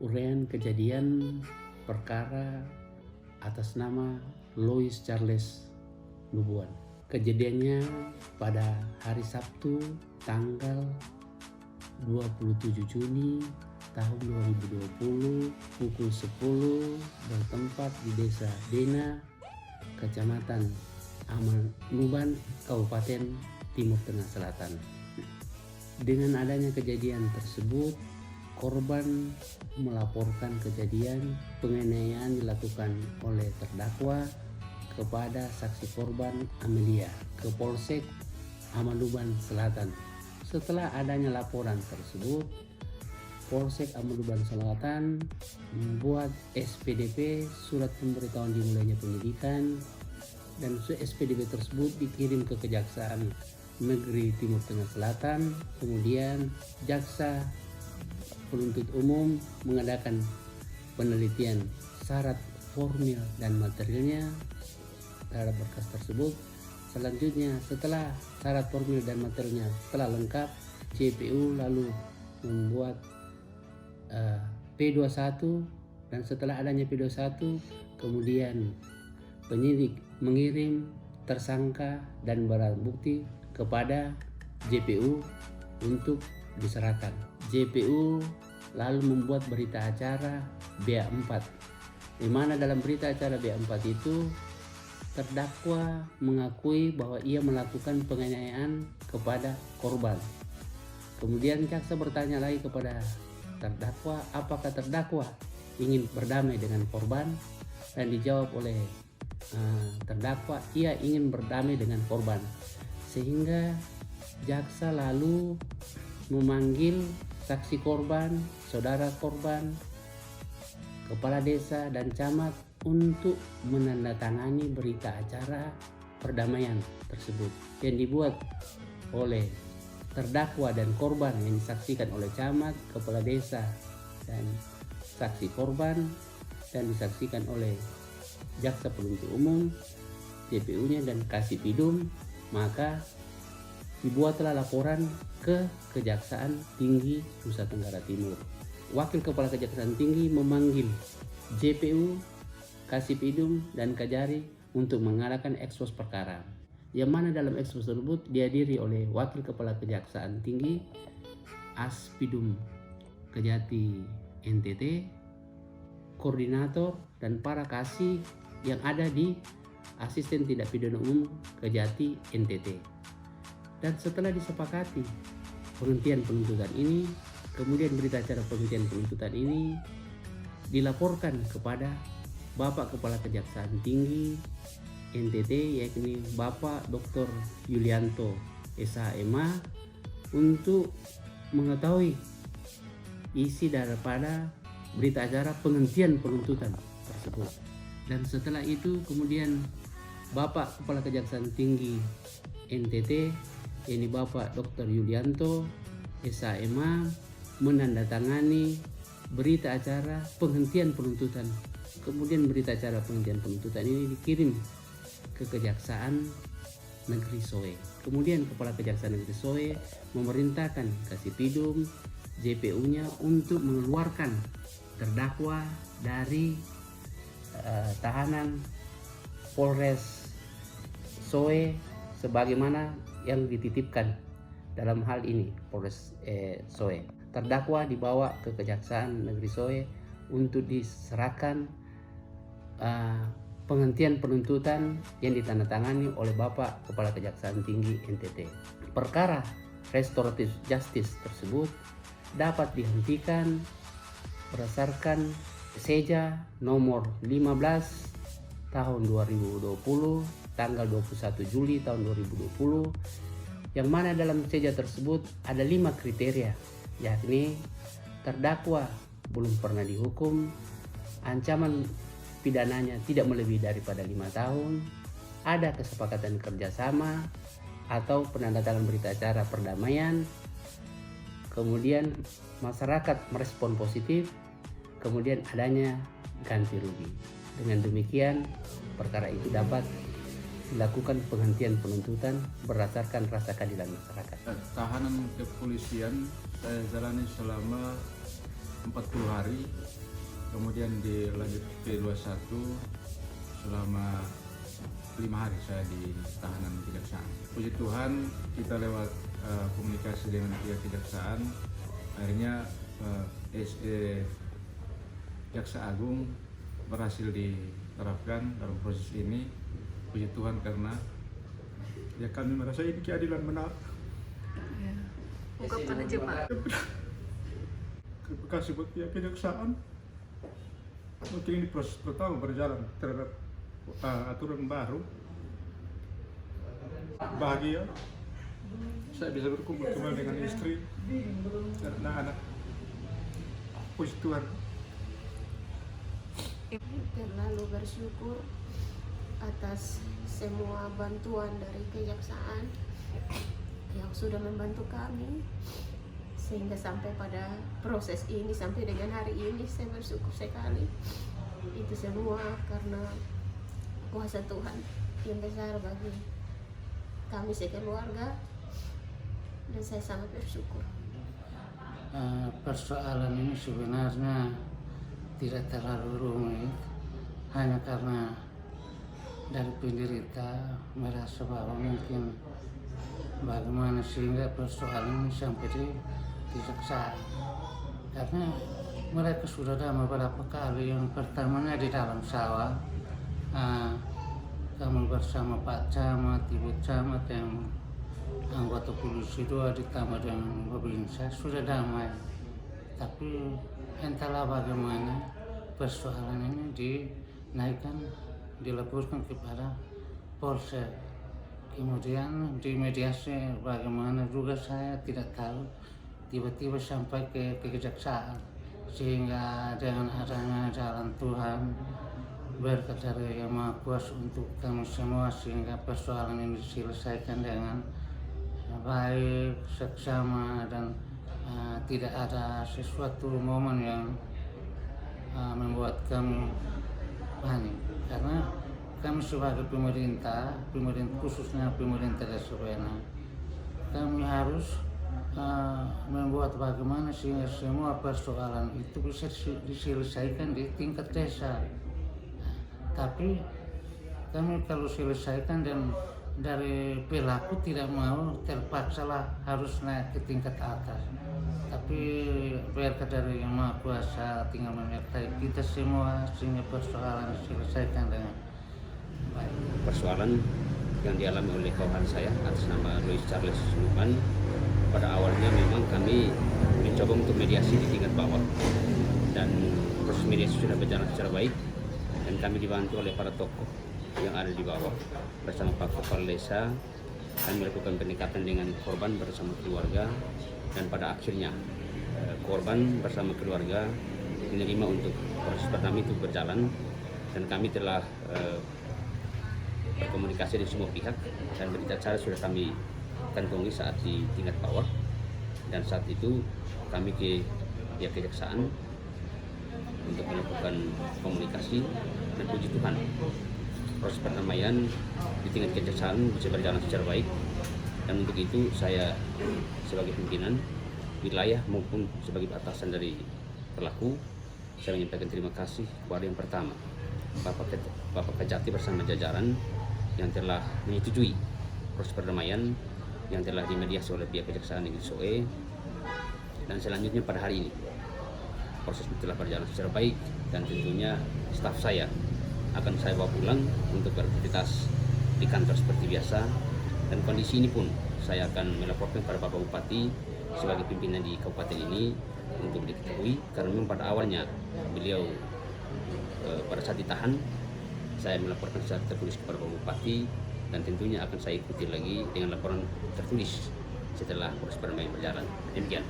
uraian kejadian perkara atas nama Louis Charles Nubuan. Kejadiannya pada hari Sabtu tanggal 27 Juni tahun 2020 pukul 10 bertempat di Desa Dena, Kecamatan Amanuban, Kabupaten Timur Tengah Selatan. Dengan adanya kejadian tersebut, korban melaporkan kejadian penganiayaan dilakukan oleh terdakwa kepada saksi korban Amelia ke Polsek Amanuban Selatan. Setelah adanya laporan tersebut, Polsek Amanuban Selatan membuat SPDP, surat pemberitahuan dimulainya penyidikan, dan SPDP tersebut dikirim ke Kejaksaan Negeri Timur Tengah Selatan. Kemudian jaksa penuntut umum mengadakan penelitian syarat formil dan materialnya terhadap berkas tersebut. Selanjutnya, setelah syarat formil dan materialnya telah lengkap, JPU lalu membuat P21, dan setelah adanya P21 kemudian penyidik mengirim tersangka dan barang bukti kepada JPU untuk diserahkan. JPU lalu membuat berita acara BA4, di mana dalam berita acara BA4 itu terdakwa mengakui bahwa ia melakukan penganiayaan kepada korban. Kemudian jaksa bertanya lagi kepada terdakwa, apakah terdakwa ingin berdamai dengan korban, dan dijawab oleh terdakwa, ia ingin berdamai dengan korban. Sehingga jaksa lalu memanggil saksi korban, saudara korban, kepala desa, dan camat untuk menandatangani berita acara perdamaian tersebut yang dibuat oleh terdakwa dan korban, yang disaksikan oleh camat, kepala desa, dan saksi korban, dan disaksikan oleh jaksa penuntut umum, JPU-nya, dan Kasipidum. Maka dibuatlah laporan ke Kejaksaan Tinggi Nusa Tenggara Timur. Wakil Kepala Kejaksaan Tinggi memanggil JPU, Kasipidum, dan Kajari untuk mengadakan ekspos perkara, yang mana dalam ekspos tersebut dihadiri oleh Wakil Kepala Kejaksaan Tinggi Aspidum Kejati NTT, koordinator, dan para kasih yang ada di Asisten Tindak Pidana Umum Kejati NTT. Dan setelah disepakati penghentian penuntutan ini, kemudian berita acara penghentian penuntutan ini dilaporkan kepada Bapak Kepala Kejaksaan Tinggi NTT, yakni Bapak Dr. Yulianto SHMA, untuk mengetahui isi daripada berita acara penghentian penuntutan tersebut. Dan setelah itu kemudian Bapak Kepala Kejaksaan Tinggi NTT, yakni Bapak Dr. Yulianto SHMA, menandatangani berita acara penghentian penuntutan. Kemudian berita acara penghentian penuntutan ini dikirim ke Kejaksaan Negeri Soe. Kemudian Kepala Kejaksaan Negeri Soe memerintahkan Kasipidum, JPU-nya, untuk mengeluarkan terdakwa dari tahanan Polres Soe sebagaimana yang dititipkan dalam hal ini Polres Soe. Terdakwa dibawa ke Kejaksaan Negeri Soe untuk diserahkan penghentian penuntutan yang ditandatangani oleh Bapak Kepala Kejaksaan Tinggi NTT. Perkara restoratif justice tersebut dapat dihentikan berdasarkan Seja nomor 15 tahun 2020 tanggal 21 Juli tahun 2020, yang mana dalam Seja tersebut ada 5 kriteria, yakni terdakwa belum pernah dihukum, ancaman pidananya tidak melebihi daripada 5 tahun, ada kesepakatan kerjasama atau penandatangan berita acara perdamaian, kemudian masyarakat merespon positif, kemudian adanya ganti rugi. Dengan demikian, perkara itu dapat dilakukan penghentian penuntutan berdasarkan rasa keadilan masyarakat. Tahanan kepolisian saya jalani selama 40 hari, kemudian dilanjut ke 21 selama 5 hari saya di tahanan kejaksaan. Puji Tuhan, kita lewat komunikasi dengan pihak kejaksaan, akhirnya SE Jaksa Agung berhasil diterapkan dalam proses ini. Puji Tuhan, karena ya kami merasa ini keadilan benar. Ya. Ungkapkan aja Pak. Terima kasih buat pihak kejaksaan. Mungkin ini proses pertama berjalan terhadap aturan baru. Bahagia saya bisa berkumpul kembali dengan istri dan anak-anak. Puji Tuhan. Terlalu bersyukur atas semua bantuan dari kejaksaan yang sudah membantu kami sehingga sampai pada proses ini, sampai dengan hari ini saya bersyukur sekali. Itu semua karena kuasa Tuhan yang besar bagi kami sekeluarga, dan saya sangat bersyukur. Persoalan ini sebenarnya tidak terlalu rumit, hanya karena dari penderita merasa bahwa mungkin bagaimana sehingga persoalan ini sampai di kejaksaan, karena mereka sudah damai beberapa kali. Yang pertamanya di dalam sawah, kami bersama Pak Camat, Ibu Camat, yang anggota polisi 2 ditambah dengan Babinsa sudah damai. Tapi entahlah bagaimana persoalan ini dinaikkan, dilaporkan kepada Polsek. Kemudian dimediasi bagaimana juga saya tidak tahu, tiba-tiba sampai ke kejaksaan. Sehingga dengan adanya jalan Tuhan, berkat dari Yang Maha Kuasa untuk kami semua, sehingga persoalan ini diselesaikan dengan baik, seksama, dan tidak ada sesuatu momen yang membuat kami panik. Karena kami sebagai pemerintah khususnya pemerintah Desa Bena, kami harus membuat bagaimana sehingga semua persoalan itu bisa diselesaikan di tingkat desa. Tapi kami kalau selesaikan dan dari pelaku tidak mau, terpaksalah harus naik ke tingkat atas. Tapi berkat dari Yang Maha Kuasa tinggal menyertai kita semua sehingga persoalan diselesaikan dengan baik. Persoalan yang dialami oleh kawan saya atas nama Louis Charles Luman, pada awalnya memang kami mencoba untuk mediasi di tingkat bawah, dan proses mediasi sudah berjalan secara baik, dan kami dibantu oleh para tokoh yang ada di bawah. Bersama Pak Kepala Desa, kami melakukan pendekatan dengan korban bersama keluarga, dan pada akhirnya korban bersama keluarga menerima untuk proses pertama itu berjalan, dan kami telah berkomunikasi dengan semua pihak, dan berita acara sudah kami kantongi saat di tingkat bawah, dan saat itu kami ke pihak kejaksaan untuk melakukan komunikasi, dan puji Tuhan proses perdamaian di tingkat kejaksaan bisa berjalan secara baik. Dan untuk itu saya sebagai pimpinan wilayah maupun sebagai atasan dari pelaku, saya menyampaikan terima kasih kepada yang pertama Bapak Kejati bersama jajaran yang telah menyetujui proses perdamaian yang telah dimediasi oleh pihak kejaksaan negeri Soe. Dan selanjutnya pada hari ini proses telah berjalan secara baik, dan tentunya staf saya akan saya bawa pulang untuk beraktivitas di kantor seperti biasa. Dan kondisi ini pun saya akan melaporkan kepada Bapak Bupati sebagai pimpinan di kabupaten ini untuk diketahui, karena memang pada awalnya beliau pada saat ditahan saya melaporkan secara tertulis kepada Bapak Bupati, dan tentunya akan saya ikuti lagi dengan laporan tertulis setelah proses perdamaian berjalan. Demikian.